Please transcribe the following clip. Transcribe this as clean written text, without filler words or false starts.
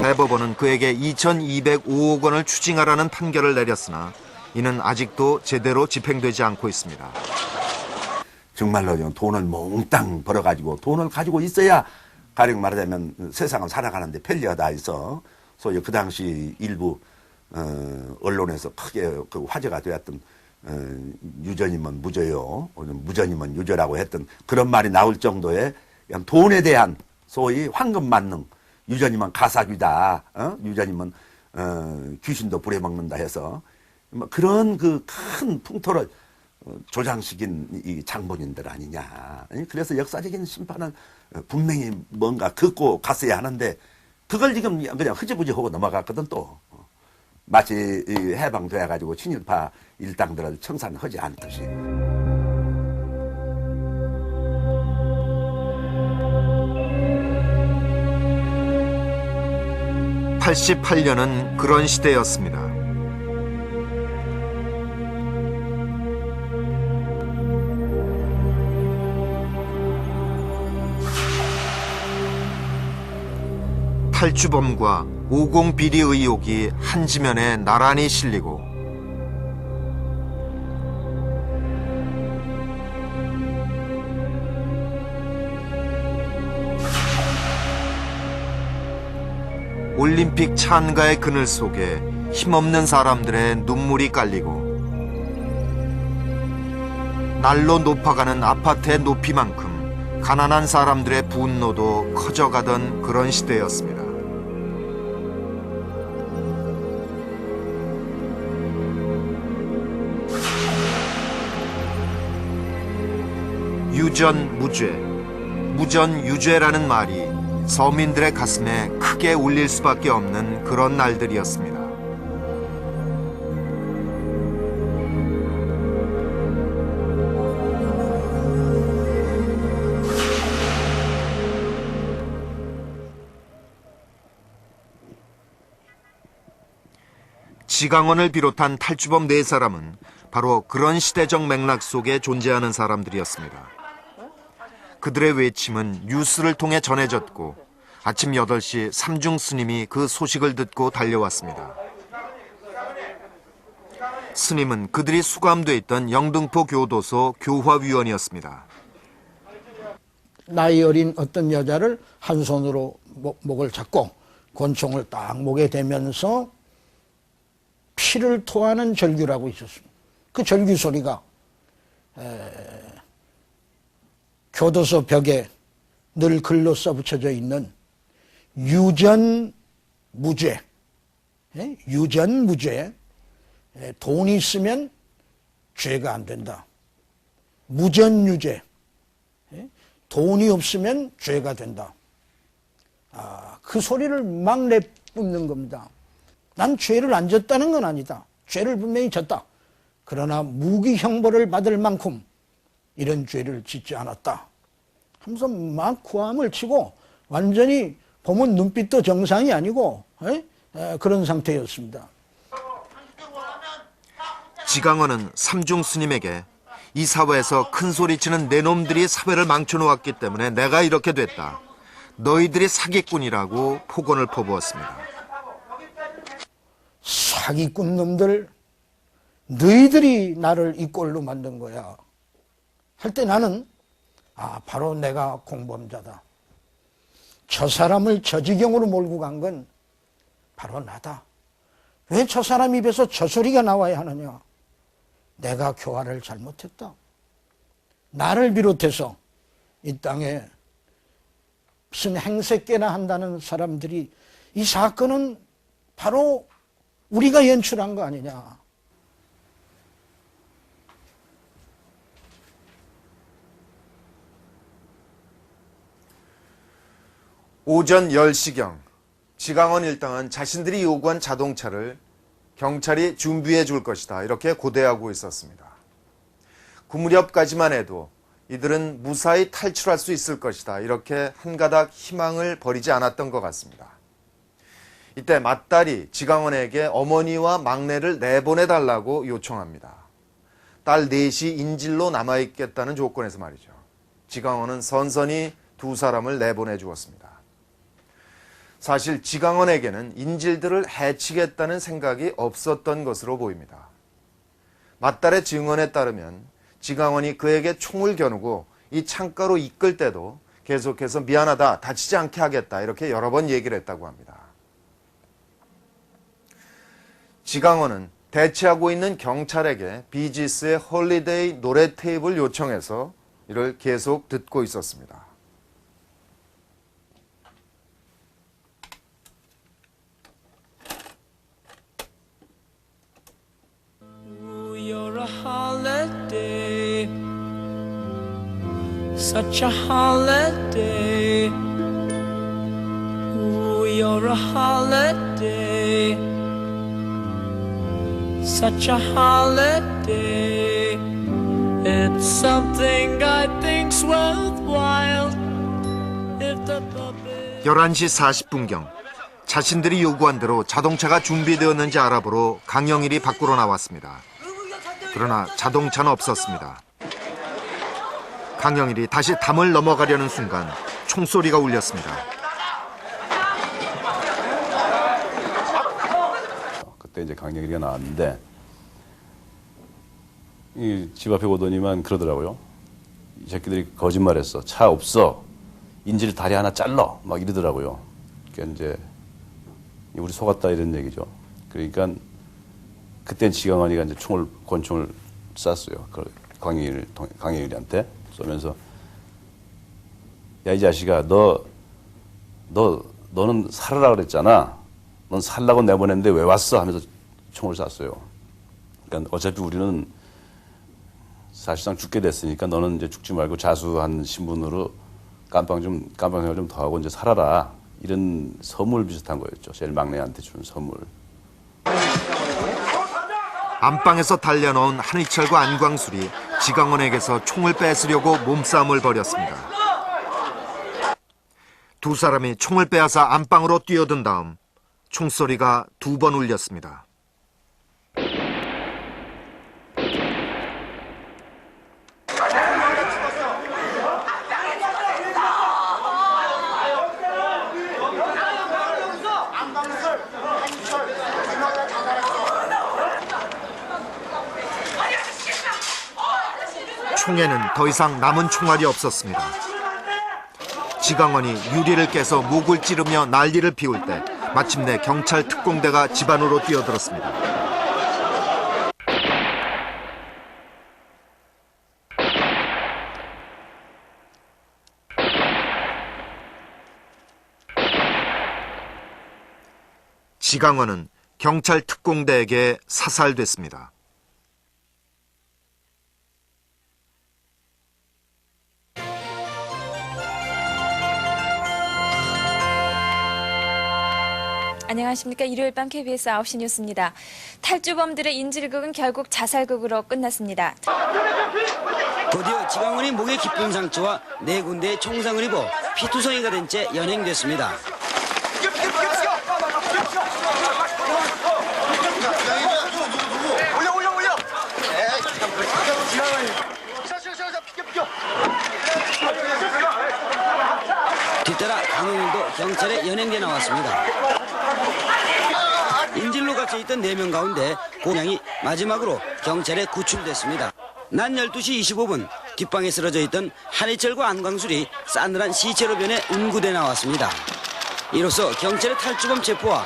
대법원은 그에게 2,205억 원을 추징하라는 판결을 내렸으나 이는 아직도 제대로 집행되지 않고 있습니다. 정말로 돈을 몽땅 벌어가지고 돈을 가지고 있어야 가령 말하자면 세상을 살아가는데 편리하다 해서 소위 그 당시 일부 언론에서 크게 그 화제가 되었던 유전이면 무죄요, 무전이면 유죄라고 했던 그런 말이 나올 정도의 돈에 대한 소위 황금 만능, 유전이면 가사귀다, 유전이면 귀신도 부려먹는다 해서 그런 그 큰 풍토를 조장시킨 이 장본인들 아니냐. 그래서 역사적인 심판은 분명히 뭔가 긋고 갔어야 하는데 그걸 지금 그냥 흐지부지 하고 넘어갔거든 또. 마치 해방돼 가지고 친일파 일당들을 청산하지 않듯이. 88년은 그런 시대였습니다. 탈주범과 오공비리 의혹이 한 지면에 나란히 실리고 올림픽 찬가의 그늘 속에 힘없는 사람들의 눈물이 깔리고 날로 높아가는 아파트의 높이만큼 가난한 사람들의 분노도 커져가던 그런 시대였습니다. 유전무죄, 무전유죄라는 말이 서민들의 가슴에 크게 울릴 수밖에 없는 그런 날들이었습니다. 지강원을 비롯한 탈주범 4사람은 바로 그런 시대적 맥락 속에 존재하는 사람들이었습니다. 그들의 외침은 뉴스를 통해 전해졌고 아침 8시 삼중 스님이 그 소식을 듣고 달려왔습니다. 스님은 그들이 수감돼 있던 영등포 교도소 교화위원이었습니다. 나이 어린 어떤 여자를 한 손으로 목을 잡고 권총을 딱 목에 대면서 피를 토하는 절규라고 있었습니다. 그 절규 소리가 교도소 벽에 늘 글로 써붙여져 있는 유전무죄, 유전무죄, 돈이 있으면 죄가 안 된다. 무전유죄, 돈이 없으면 죄가 된다. 그 소리를 막 내뿜는 겁니다. 난 죄를 안 졌다는 건 아니다. 죄를 분명히 졌다. 그러나 무기 형벌을 받을 만큼 이런 죄를 짓지 않았다 하면서 막 고함을 치고 완전히 보면 눈빛도 정상이 아니고 그런 상태였습니다. 지강원은 삼중 스님에게 이 사회에서 큰 소리치는 내 놈들이 사회를 망쳐놓았기 때문에 내가 이렇게 됐다. 너희들이 사기꾼이라고 폭언을 퍼부었습니다. 사기꾼 놈들, 너희들이 나를 이 꼴로 만든 거야 할 때 나는 바로 내가 공범자다. 저 사람을 저 지경으로 몰고 간 건 바로 나다. 왜 저 사람 입에서 저 소리가 나와야 하느냐. 내가 교화를 잘못했다. 나를 비롯해서 이 땅에 무슨 행색깨나 한다는 사람들이 이 사건은 바로 우리가 연출한 거 아니냐. 오전 10시경 지강원 일당은 자신들이 요구한 자동차를 경찰이 준비해 줄 것이다 이렇게 고대하고 있었습니다. 그 무렵까지만 해도 이들은 무사히 탈출할 수 있을 것이다 이렇게 한가닥 희망을 버리지 않았던 것 같습니다. 이때 맏딸이 지강원에게 어머니와 막내를 내보내달라고 요청합니다. 딸 넷이 인질로 남아있겠다는 조건에서 말이죠. 지강원은 선선히 2사람을 내보내 주었습니다. 사실 지강원에게는 인질들을 해치겠다는 생각이 없었던 것으로 보입니다. 맏딸의 증언에 따르면 지강원이 그에게 총을 겨누고 이 창가로 이끌 때도 계속해서 미안하다, 다치지 않게 하겠다 이렇게 여러 번 얘기를 했다고 합니다. 지강원은 대치하고 있는 경찰에게 비지스의 홀리데이 노래 테이프를 요청해서 이를 계속 듣고 있었습니다. You're a holiday, such a holiday. Ooh, you're a holiday, such a holiday. It's something I think's worthwhile. If the puppet 11시 40분경 자신들이 요구한 대로 자동차가 준비되었는지 알아보러 강영일이 밖으로 나왔습니다. 그러나 자동차는 없었습니다. 강영일이 다시 담을 넘어가려는 순간 총소리가 울렸습니다. 그때 이제 강영일이가 나왔는데 이 집 앞에 오더니만 그러더라고요. 이 새끼들이 거짓말했어. 차 없어. 인질 다리 하나 잘라. 막 이러더라고요. 그러니까 이제 우리 속았다 이런 얘기죠. 그러니까 그때 지강환이가 이제 권총을 쐈어요. 강영일한테 쏘면서 야 이 자식아 너는 살으라 그랬잖아. 넌 살라고 내보냈는데 왜 왔어? 하면서 총을 쐈어요. 그러니까 어차피 우리는 사실상 죽게 됐으니까 너는 이제 죽지 말고 자수한 신분으로 깜빵 생활 좀 더 하고 이제 살아라. 이런 선물 비슷한 거였죠. 제일 막내한테 준 선물. 안방에서 달려나온 한희철과 안광술이 지강원에게서 총을 뺏으려고 몸싸움을 벌였습니다. 두 사람이 총을 빼앗아 안방으로 뛰어든 다음 총소리가 2번 울렸습니다. 총에는 더 이상 남은 총알이 없었습니다. 지강원이 유리를 깨서 목을 찌르며 난리를 피울 때 마침내 경찰 특공대가 집 안으로 뛰어들었습니다. 지강원은 경찰 특공대에게 사살됐습니다. 안녕하십니까. 일요일 밤 KBS 9시 뉴스입니다. 탈주범들의 인질극은 결국 자살극으로 끝났습니다. 드디어 지강원이 목에 깊은 상처와 4군데의 총상을 입어 피투성이가 된 채 연행됐습니다. 뒤따라 강영일도 경찰에 연행돼 나왔습니다. 인질로 갇혀있던 4명 가운데 고양이 마지막으로 경찰에 구출됐습니다. 낮 12시 25분 뒷방에 쓰러져 있던 한희철과 안광술이 싸늘한 시체로 변해 운구돼 나왔습니다. 이로써 경찰의 탈주범 체포와